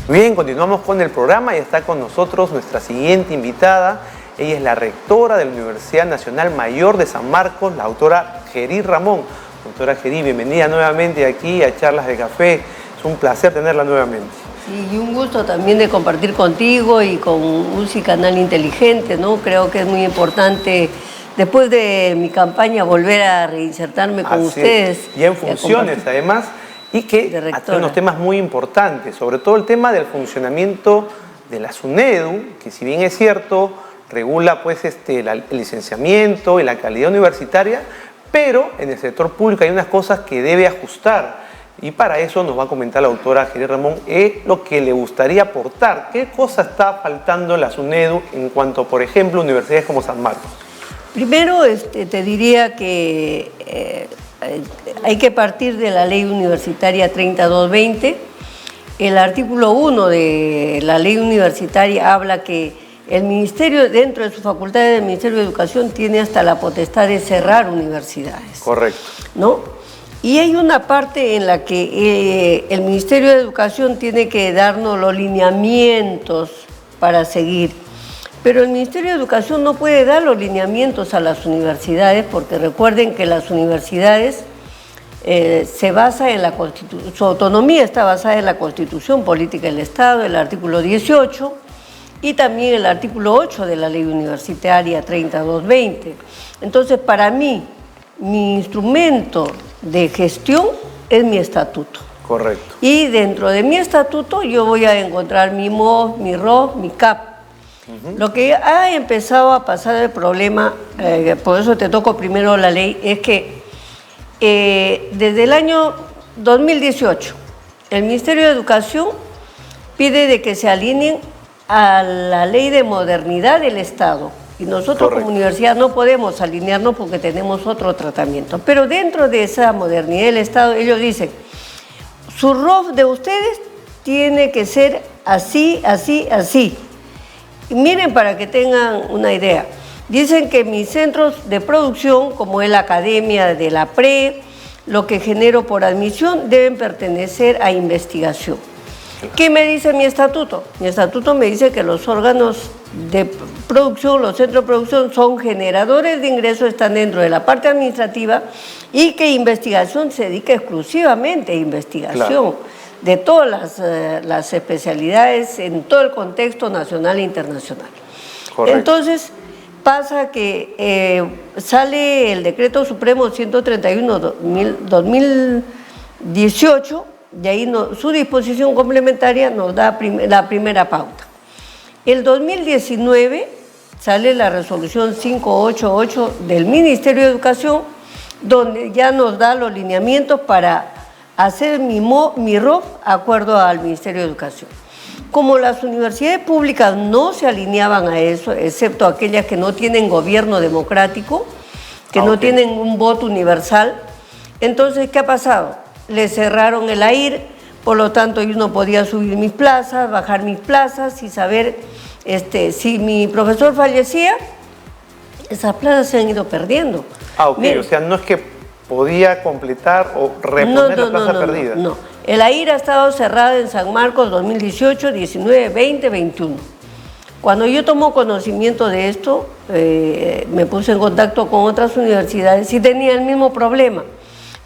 Bien, continuamos con el programa y está con nosotros nuestra siguiente invitada. Ella es la rectora de la Universidad Nacional Mayor de San Marcos, la doctora Gerí Ramón. Doctora Gerí, bienvenida nuevamente aquí a Charlas de Café. Es un placer tenerla nuevamente. Sí, y un gusto también de compartir contigo y con UCI Canal Inteligente, ¿no? Creo que es muy importante, después de mi campaña, volver a reinsertarme con ustedes. Y en funciones, además, y que hace unos temas muy importantes, sobre todo el tema del funcionamiento de la SUNEDU, que si bien es cierto, regula pues el licenciamiento y la calidad universitaria, pero en el sector público hay unas cosas que debe ajustar. Y para eso nos va a comentar la doctora Gerí Ramón lo que le gustaría aportar. ¿Qué cosa está faltando en la SUNEDU en cuanto, por ejemplo, universidades como San Marcos? Primero te diría que hay que partir de la Ley Universitaria 3220. El artículo 1 de la Ley Universitaria habla que el Ministerio, dentro de sus facultades del Ministerio de Educación, tiene hasta la potestad de cerrar universidades. Correcto. ¿No? Y hay una parte en la que el Ministerio de Educación tiene que darnos los lineamientos para seguir. Pero el Ministerio de Educación no puede dar los lineamientos a las universidades, porque recuerden que las universidades se basa en la Constitución, su autonomía está basada en la Constitución Política del Estado, el artículo 18, y también el artículo 8 de la Ley Universitaria 3220. Entonces, para mí, mi instrumento de gestión es mi estatuto. Correcto. Y dentro de mi estatuto yo voy a encontrar mi MOF, mi ROF, mi CAP. Lo que ha empezado a pasar el problema, por eso te toco primero la ley, es que desde el año 2018 el Ministerio de Educación pide de que se alineen a la ley de modernidad del Estado. Y nosotros como universidad no podemos alinearnos porque tenemos otro tratamiento. Pero dentro de esa modernidad del Estado, ellos dicen, su ROF de ustedes tiene que ser así, así, así. Y miren, para que tengan una idea, dicen que mis centros de producción, como es la academia de la PRE, lo que genero por admisión, deben pertenecer a investigación. ¿Qué me dice mi estatuto? Mi estatuto me dice que los órganos de producción, los centros de producción son generadores de ingresos, están dentro de la parte administrativa, y que investigación se dedica exclusivamente a investigación de todas las especialidades en todo el contexto nacional e internacional. Correcto. Entonces pasa que sale el Decreto Supremo 131/2018, de ahí su disposición complementaria nos da la primera pauta. El 2019 sale la resolución 588 del Ministerio de Educación, donde ya nos da los lineamientos para hacer mi ROF acuerdo al Ministerio de Educación. Como las universidades públicas no se alineaban a eso, excepto aquellas que no tienen gobierno democrático, que no tienen un voto universal, entonces, ¿qué ha pasado? Le cerraron el AIR, por lo tanto yo no podía subir mis plazas, bajar mis plazas y saber si mi profesor fallecía, esas plazas se han ido perdiendo. O sea, no es que podía completar o reponer la plaza perdida. No, el AIR ha estado cerrado en San Marcos 2018, 19, 20, 21. Cuando yo tomo conocimiento de esto, me puse en contacto con otras universidades y tenía el mismo problema,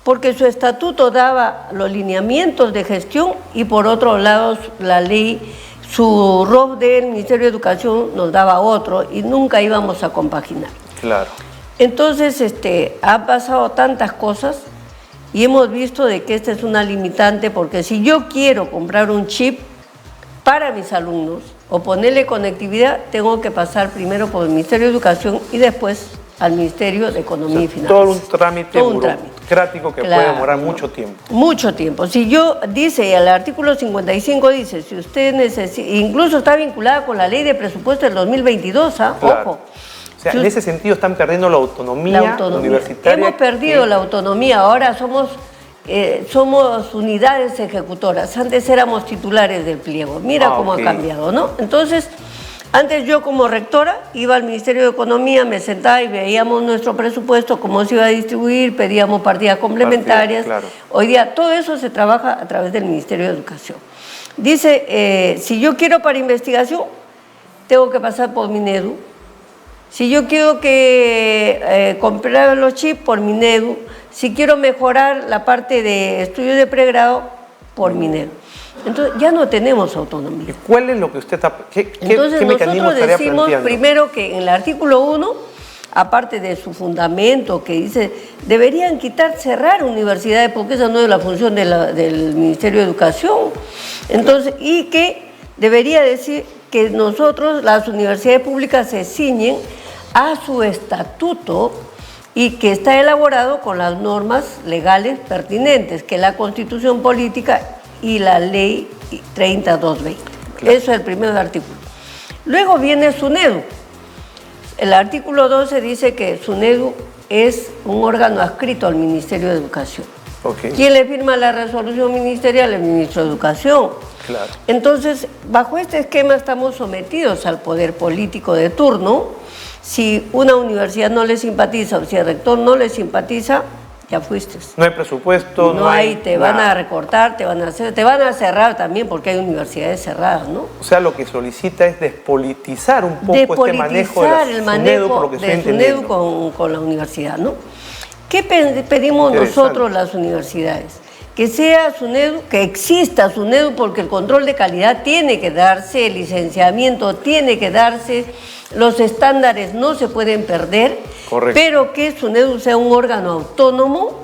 porque su estatuto daba los lineamientos de gestión y por otro lado la ley, su ROF del Ministerio de Educación nos daba otro y nunca íbamos a compaginar. Claro. Entonces, han pasado tantas cosas y hemos visto de que esta es una limitante, porque si yo quiero comprar un chip para mis alumnos o ponerle conectividad, tengo que pasar primero por el Ministerio de Educación y después al Ministerio de Economía y Finanzas. Todo un trámite burocrático que puede demorar mucho tiempo. Mucho tiempo. Si yo, dice, el artículo 55 dice, si usted necesita, incluso está vinculada con la ley de presupuesto del 2022, ojo. O sea, en ese sentido están perdiendo la autonomía universitaria. Hemos perdido la autonomía, ahora somos unidades ejecutoras. Antes éramos titulares del pliego. Mira cómo ha cambiado, ¿no? Entonces, antes yo como rectora iba al Ministerio de Economía, me sentaba y veíamos nuestro presupuesto, cómo se iba a distribuir, pedíamos partidas complementarias. Hoy día todo eso se trabaja a través del Ministerio de Educación. Dice, si yo quiero para investigación, tengo que pasar por Minedu. Si yo quiero comprar los chips, por Minedu. Si quiero mejorar la parte de estudios de pregrado, por Minedu. Entonces, ya no tenemos autonomía. ¿Y cuál es lo que usted está... Entonces, ¿qué mecanismo nosotros estaría decimos planteando? primero que en el artículo 1, aparte de su fundamento que dice, deberían cerrar universidades porque esa no es la función del Ministerio de Educación. Entonces, y que debería decir que nosotros, las universidades públicas, se ciñen a su estatuto y que está elaborado con las normas legales pertinentes, que es la Constitución Política y la Ley 30.220. Claro. Eso es el primer artículo. Luego viene SUNEDU. El artículo 12 dice que SUNEDU es un órgano adscrito al Ministerio de Educación. Okay. ¿Quién le firma la resolución ministerial? El Ministro de Educación. Claro. Entonces, bajo este esquema estamos sometidos al poder político de turno. Si una universidad no le simpatiza o si el rector no le simpatiza, ya fuiste. No hay presupuesto, no hay, te van a recortar, te van a cerrar también porque hay universidades cerradas, ¿no? O sea, lo que solicita es despolitizar un poco este manejo de la SUNEDU, por lo que estoy entendiendo. Con la universidad, ¿no? ¿Qué pedimos nosotros las universidades? Que sea SUNEDU, que exista SUNEDU, porque el control de calidad tiene que darse, el licenciamiento tiene que darse, los estándares no se pueden perder. Correcto. Pero que SUNEDU sea un órgano autónomo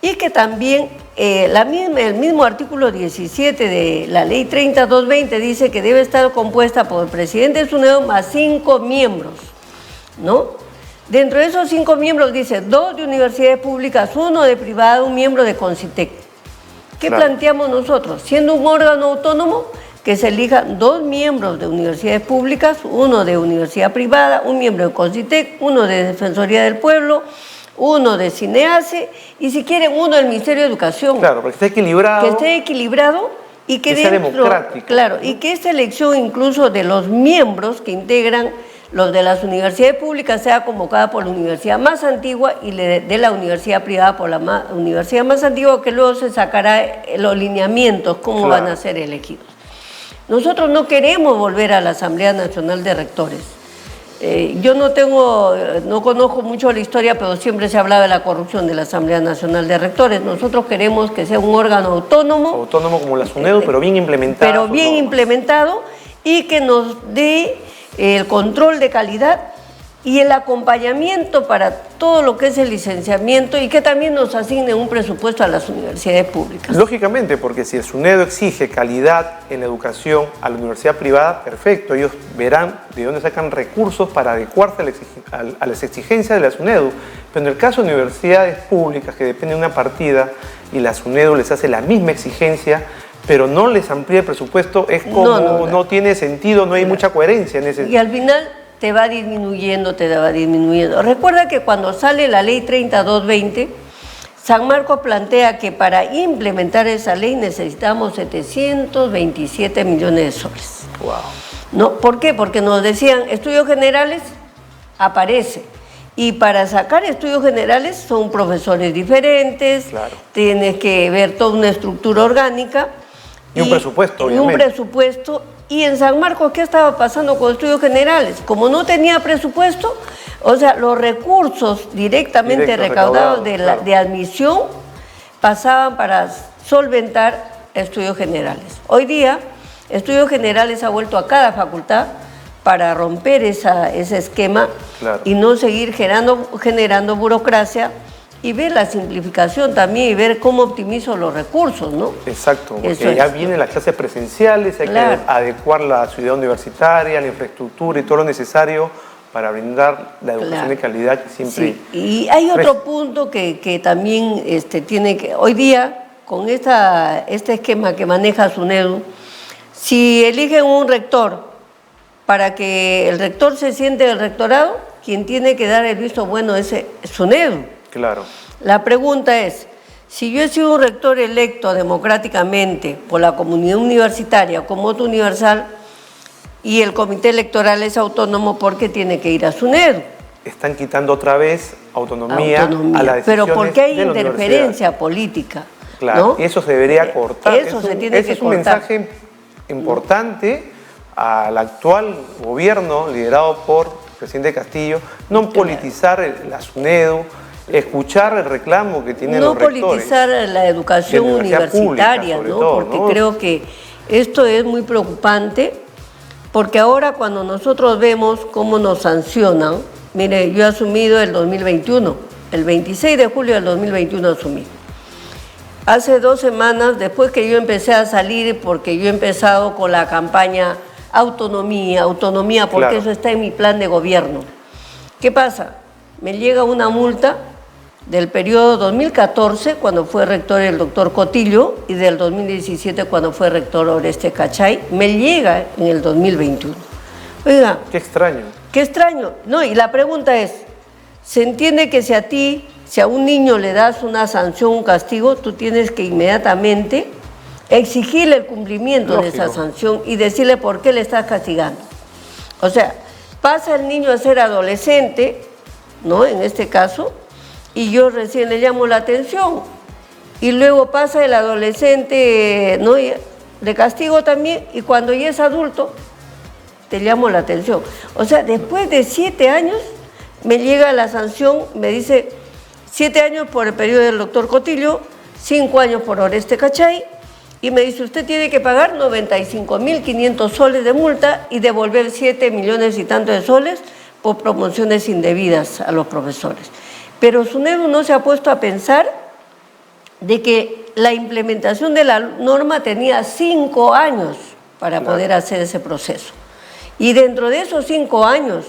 y que también el mismo artículo 17 de la Ley 30.220 dice que debe estar compuesta por el presidente de SUNEDU más 5 miembros, ¿no? Dentro de esos 5 miembros dice 2 de universidades públicas, 1 de privada, 1 miembro de CONCITEC. ¿Qué planteamos nosotros? Siendo un órgano autónomo, que se elijan 2 miembros de universidades públicas, 1 de universidad privada, 1 miembro de CONCITEC, 1 de Defensoría del Pueblo, 1 de CINEACE y si quieren 1 del Ministerio de Educación. Claro, porque esté equilibrado. Que esté equilibrado y que sea democrático. Claro, y que esta elección incluso de los miembros que integran los de las universidades públicas sea convocada por la universidad más antigua y de la universidad privada por la universidad más antigua, que luego se sacará los lineamientos, cómo van a ser elegidos. Nosotros no queremos volver a la Asamblea Nacional de Rectores. Yo no conozco mucho la historia, pero siempre se hablaba de la corrupción de la Asamblea Nacional de Rectores. Nosotros queremos que sea un órgano autónomo. Autónomo como la SUNEDU, pero bien implementado. Pero bien implementado y que nos dé el control de calidad y el acompañamiento para todo lo que es el licenciamiento y que también nos asigne un presupuesto a las universidades públicas. Lógicamente, porque si el SUNEDU exige calidad en la educación a la universidad privada, perfecto, ellos verán de dónde sacan recursos para adecuarse a las exigencias de la SUNEDU. Pero en el caso de universidades públicas que dependen de una partida y la SUNEDU les hace la misma exigencia, pero no les amplía el presupuesto, es como no tiene sentido, no hay mucha coherencia en ese. Y al final te va disminuyendo. Recuerda que cuando sale la Ley 30.220, San Marcos plantea que para implementar esa ley necesitamos 727 millones de soles. Wow. ¿No? ¿Por qué? Porque nos decían, estudios generales, aparece. Y para sacar estudios generales son profesores diferentes, claro. Tienes que ver toda una estructura orgánica. Y un presupuesto, obviamente. Y un presupuesto. Y en San Marcos, ¿qué estaba pasando con estudios generales? Como no tenía presupuesto, o sea, los recursos directamente recaudados de admisión pasaban para solventar estudios generales. Hoy día, estudios generales ha vuelto a cada para romper ese esquema, claro. Y no seguir generando burocracia y ver la simplificación también y ver cómo optimizo los recursos, ¿no? Exacto, porque ya vienen las clases presenciales, hay que adecuar la ciudad universitaria, la infraestructura y todo lo necesario para brindar la educación de calidad que siempre... Sí. Y hay otro punto que también tiene que... Hoy día, con este esquema que maneja SUNEDU, si eligen un rector para que el rector se siente en el rectorado, quien tiene que dar el visto bueno es SUNEDU. Claro. La pregunta es, si yo he sido un rector electo democráticamente por la comunidad universitaria como voto universal y el comité electoral es autónomo, ¿por qué tiene que ir a SUNEDU? Están quitando otra vez autonomía a la decisión. Pero porque hay interferencia política. Claro, ¿no? Y eso se debería cortar. Eso se tiene que cortar. Es un mensaje importante al actual gobierno liderado por el presidente Castillo no politizar la SUNEDU, escuchar el reclamo que tienen los rectores. No politizar la educación universitaria, pública, todo, porque creo que esto es muy preocupante, porque ahora cuando nosotros vemos cómo nos sancionan, mire, yo he asumido el 2021, el 26 de julio del 2021 asumí. Hace 2 semanas, después que yo empecé a salir, porque yo he empezado con la campaña autonomía, porque eso está en mi plan de gobierno. ¿Qué pasa? Me llega una multa del periodo 2014, cuando fue rector el doctor Cotillo, y del 2017, cuando fue rector Oreste Cachay, me llega en el 2021. Oiga. Qué extraño. Qué extraño. No, y la pregunta es, ¿se entiende que si a un niño le das una sanción, un castigo, tú tienes que inmediatamente exigirle el cumplimiento de esa sanción y decirle por qué le estás castigando? O sea, pasa el niño a ser adolescente, ¿no? En este caso, y yo recién le llamo la atención, y luego pasa el adolescente, ¿no? Le castigo también, y cuando ya es adulto, te llamo la atención. O sea, después de 7 años, me llega la sanción, me dice 7 años por el periodo del doctor Cotillo, 5 años por Oreste Cachay, y me dice, usted tiene que pagar 95.500 soles de multa y devolver 7 millones y tanto de soles por promociones indebidas a los profesores. Pero SUNEDU no se ha puesto a pensar de que la implementación de la norma tenía 5 años para poder hacer ese proceso. Y dentro de esos 5 años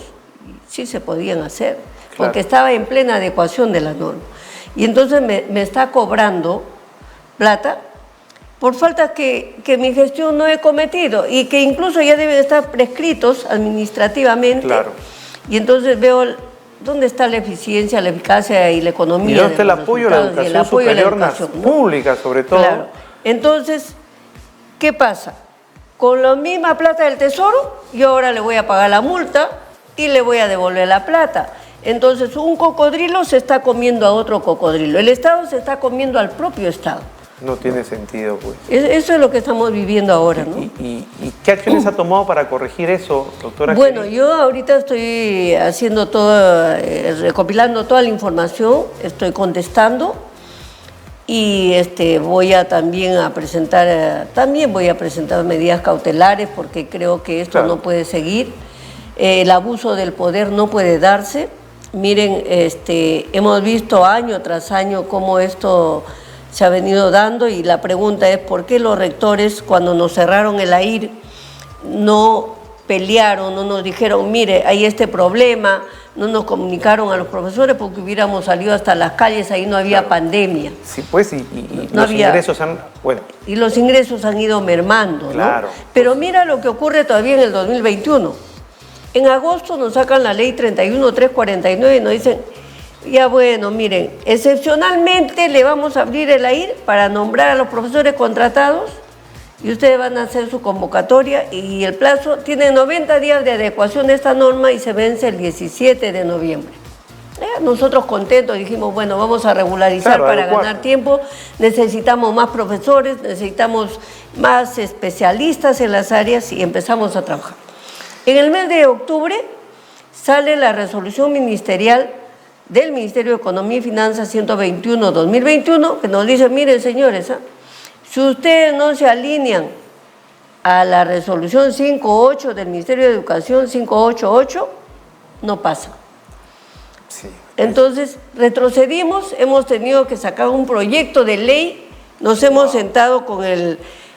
sí se podían hacer, porque estaba en plena adecuación de la norma. Y entonces me está cobrando plata por faltas que mi gestión no he cometido y que incluso ya deben estar prescritos administrativamente. Claro. Y entonces veo dónde está la eficiencia, la eficacia y la economía. Y dónde está el apoyo a la educación superior pública, sobre todo. Claro. Entonces, ¿qué pasa? Con la misma plata del Tesoro, yo ahora le voy a pagar la multa y le voy a devolver la plata. Entonces, un cocodrilo se está comiendo a otro cocodrilo. El Estado se está comiendo al propio Estado. No tiene sentido, pues. Eso es lo que estamos viviendo ahora, ¿no? ¿Y qué acciones ha tomado para corregir eso, doctora? Bueno, yo ahorita estoy haciendo todo, recopilando toda la información, estoy contestando y voy a presentar medidas cautelares porque creo que esto no puede seguir. El abuso del poder no puede darse. Miren, hemos visto año tras año cómo esto se ha venido dando y la pregunta es ¿por qué los rectores cuando nos cerraron el AIR no pelearon, no nos dijeron mire, hay este problema, no nos comunicaron a los profesores porque hubiéramos salido hasta las calles, ahí no había pandemia? Sí, pues, y los ingresos han... Bueno. Y los ingresos han ido mermando, claro, ¿no? Pero mira lo que ocurre todavía en el 2021. En agosto nos sacan la ley 31.349 y nos dicen... Ya bueno, miren, excepcionalmente le vamos a abrir el AIR para nombrar a los profesores contratados y ustedes van a hacer su convocatoria y el plazo tiene 90 días de adecuación de esta norma y se vence el 17 de noviembre. Nosotros contentos dijimos, bueno, vamos a regularizar para ganar tiempo, necesitamos más profesores, necesitamos más especialistas en las áreas y empezamos a trabajar. En el mes de octubre sale la resolución ministerial del Ministerio de Economía y Finanzas 121-2021, que nos dice, miren señores, si ustedes no se alinean a la resolución 58 del Ministerio de Educación 588, no pasa. Sí. Entonces, retrocedimos, hemos tenido que sacar un proyecto de ley, nos hemos sentado con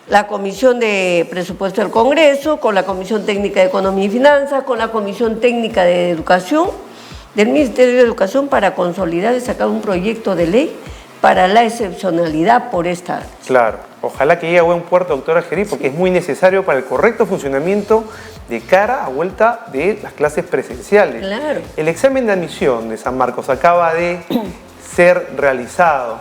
la Comisión de Presupuesto del Congreso, con la Comisión Técnica de Economía y Finanzas, con la Comisión Técnica de Educación, del Ministerio de Educación para consolidar y sacar un proyecto de ley para la excepcionalidad por esta área. Claro, ojalá que llegue a buen puerto, doctora Gerí, porque es muy necesario para el correcto funcionamiento de cara a vuelta de las clases presenciales. Claro. El examen de admisión de San Marcos acaba de ser realizado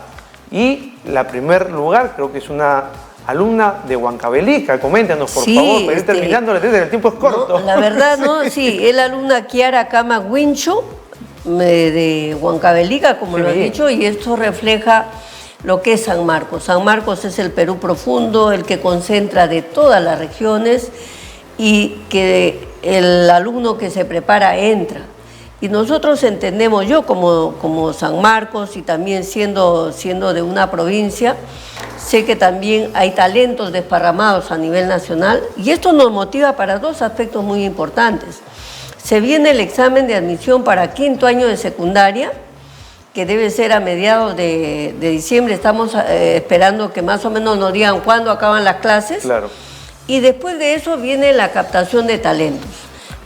y la primer lugar creo que es una alumna de Huancavelica. Coméntanos, por favor, para ir terminando, el tiempo es corto. No, la verdad, no, sí, es la alumna Kiara Kama Wincho, de Huancavelica, como lo he dicho, y esto refleja lo que es San Marcos. San Marcos es el Perú profundo, el que concentra de todas las regiones y que el alumno que se prepara entra. Y nosotros entendemos, yo como San Marcos y también siendo de una provincia, sé que también hay talentos desparramados a nivel nacional y esto nos motiva para dos aspectos muy importantes. Se viene el examen de admisión para quinto año de secundaria, que debe ser a mediados de diciembre. Estamos esperando que más o menos nos digan cuándo acaban las clases. Claro. Y después de eso viene la captación de talentos.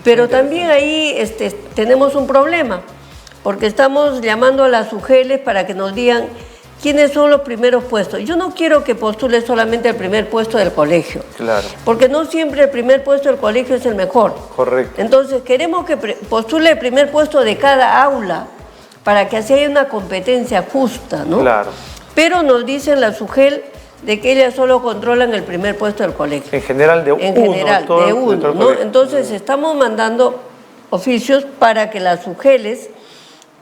Pero también ahí tenemos un problema, porque estamos llamando a las UGELes para que nos digan quiénes son los primeros puestos. Yo no quiero que postule solamente el primer puesto del colegio, claro, porque no siempre el primer puesto del colegio es el mejor. Correcto. Entonces queremos que postule el primer puesto de cada aula, para que así haya una competencia justa, ¿no? Claro. Pero nos dicen las UGEL de que ellas solo controlan el primer puesto del colegio. En general de uno. En general, de uno, ¿no? Entonces estamos mandando oficios para que las UGELes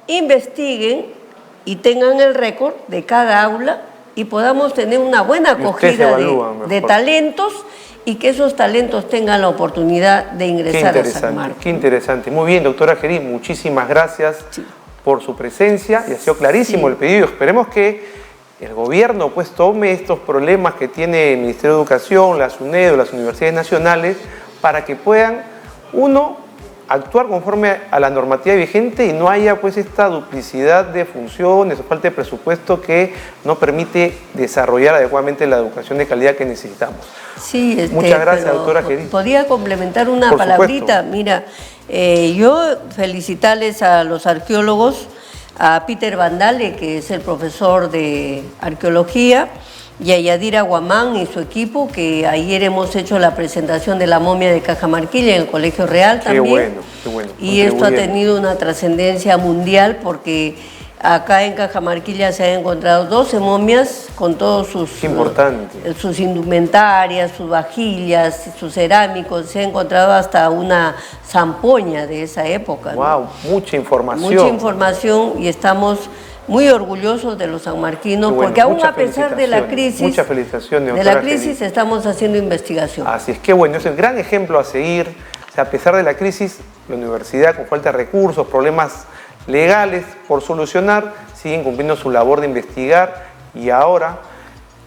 investiguen y tengan el récord de cada aula y podamos tener una buena acogida de talentos y que esos talentos tengan la oportunidad de ingresar a San Marcos. Qué interesante. Muy bien, doctora Gerí, muchísimas gracias por su presencia y ha sido clarísimo el pedido. Esperemos que el gobierno pues tome estos problemas que tiene el Ministerio de Educación, la SUNEDU, las universidades nacionales, para que puedan, uno, actuar conforme a la normativa vigente y no haya pues esta duplicidad de funciones o falta de presupuesto que no permite desarrollar adecuadamente la educación de calidad que necesitamos. Sí, muchas gracias, doctora Gerí. Podría complementar una palabrita. Mira, yo felicitarles a los arqueólogos, a Peter Vandale, que es el profesor de arqueología, y a Yadira Guamán y su equipo, que ayer hemos hecho la presentación de la momia de Cajamarquilla en el Colegio Real también. Qué bueno. Y esto ha tenido una trascendencia mundial porque acá en Cajamarquilla se han encontrado 12 momias con todos sus indumentarias, sus vajillas, sus cerámicos. Se ha encontrado hasta una zampoña de esa época. ¡Wow! ¿No? Mucha información. Mucha información y estamos muy orgullosos de los sanmarquinos, porque aún a pesar de la crisis, muchas felicitaciones, de la crisis estamos haciendo investigación. Así es, qué bueno, es el gran ejemplo a seguir. O sea, a pesar de la crisis, la universidad con falta de recursos, problemas legales por solucionar, siguen cumpliendo su labor de investigar y ahora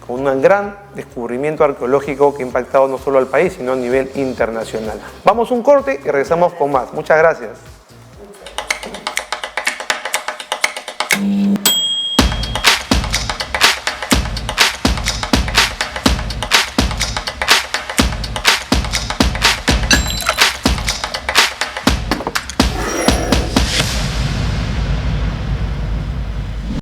con un gran descubrimiento arqueológico que ha impactado no solo al país, sino a nivel internacional. Vamos a un corte y regresamos con más. Muchas gracias.